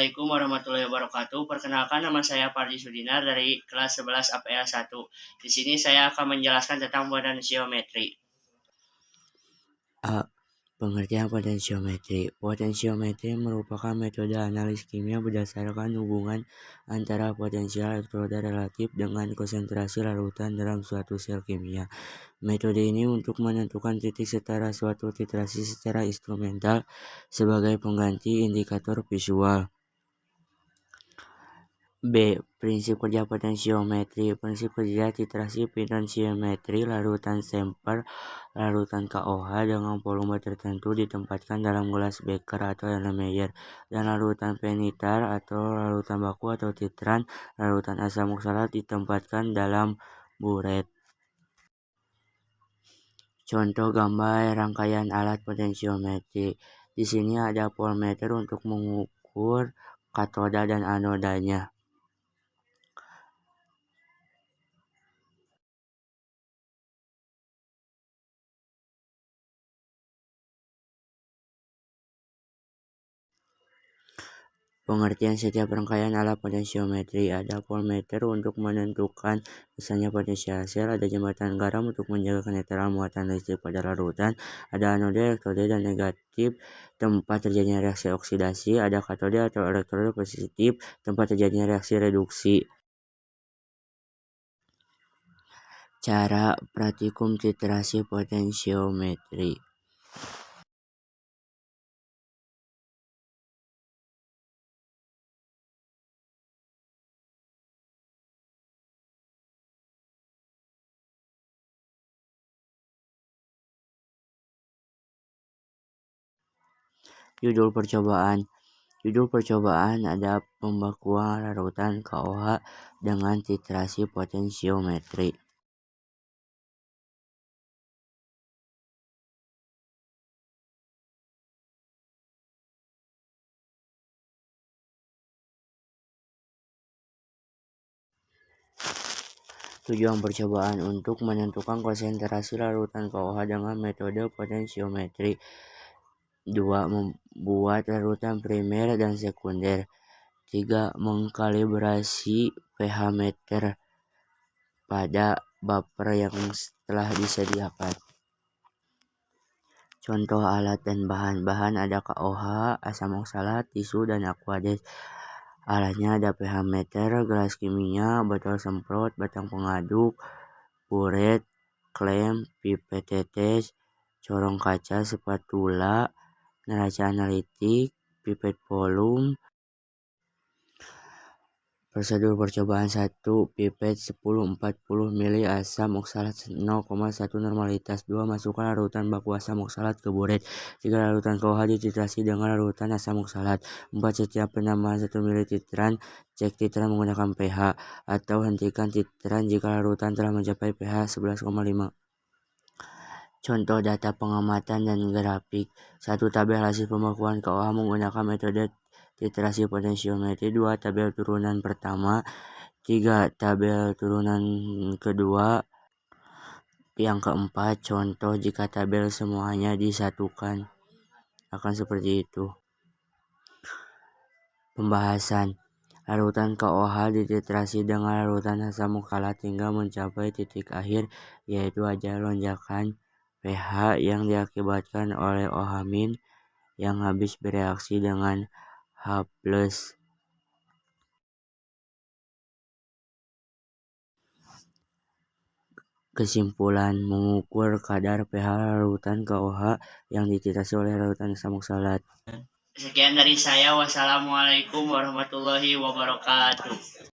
Assalamualaikum warahmatullahi wabarakatuh. Perkenalkan, nama saya Pardi Sudinar dari kelas 11 APA 1. Di sini saya akan menjelaskan tentang potensiometri. A. Pengertian potensiometri. Potensiometri merupakan metode analis kimia berdasarkan hubungan antara potensial elektroda relatif dengan konsentrasi larutan dalam suatu sel kimia. Metode ini untuk menentukan titik setara suatu titrasi secara instrumental sebagai pengganti indikator visual. B. Prinsip kerja potensiometri. Prinsip kerja titrasi potensiometri larutan sampel larutan KOH dengan volume tertentu ditempatkan dalam gelas beker atau Erlenmeyer, dan larutan penitar atau larutan baku atau titran larutan asam oksalat ditempatkan dalam buret. Contoh gambar rangkaian alat potensiometri. Di sini ada voltmeter untuk mengukur katoda dan anodanya. Pengertian setiap rangkaian alat potensiometri. Ada voltmeter untuk menentukan besarnya potensial sel, ada jembatan garam untuk menjaga kenetralan muatan listrik pada larutan, ada anode, elektroda dan negatif tempat terjadinya reaksi oksidasi, ada katode atau elektroda positif tempat terjadinya reaksi reduksi. Cara praktikum titrasi potensiometri. Judul percobaan. Judul percobaan ada pembakuan larutan KOH dengan titrasi potensiometri. Tujuan percobaan untuk menentukan konsentrasi larutan KOH dengan metode potensiometri. 2. Membuat larutan primer dan sekunder. 3. Mengkalibrasi pH meter pada buffer yang telah disediakan. Contoh alat dan bahan. Bahan ada KOH, asam oksalat, tisu, dan aqueous. Alatnya ada pH meter, gelas kimia, botol semprot, batang pengaduk, buret, klem, pipet tetes, corong kaca, spatula, neraca analitik, pipet volume. Prosedur percobaan 1. Pipet 10-40 ml asam oksalat 0,1 normalitas. 2. Masukkan larutan baku asam oksalat ke buret. 3. Larutan KOH dititrasi dengan larutan asam oksalat. 4. Setiap penambahan 1 ml titran, cek titran menggunakan pH, atau hentikan titran jika larutan telah mencapai pH 11,5. Contoh data pengamatan dan grafik. 1. Tabel hasil pembakuan KOH menggunakan metode titrasi potensiometri. 2. Tabel turunan pertama. 3. Tabel turunan kedua. Yang keempat, contoh jika tabel semuanya disatukan. Akan seperti itu. Pembahasan. Larutan KOH dititrasi dengan larutan asam oksalat hingga mencapai titik akhir, yaitu ada lonjakan pH yang diakibatkan oleh OH- yang habis bereaksi dengan H+. Kesimpulan, mengukur kadar pH larutan KOH yang dititrasi oleh larutan asam oksalat. Sekian dari saya. Wassalamualaikum warahmatullahi wabarakatuh.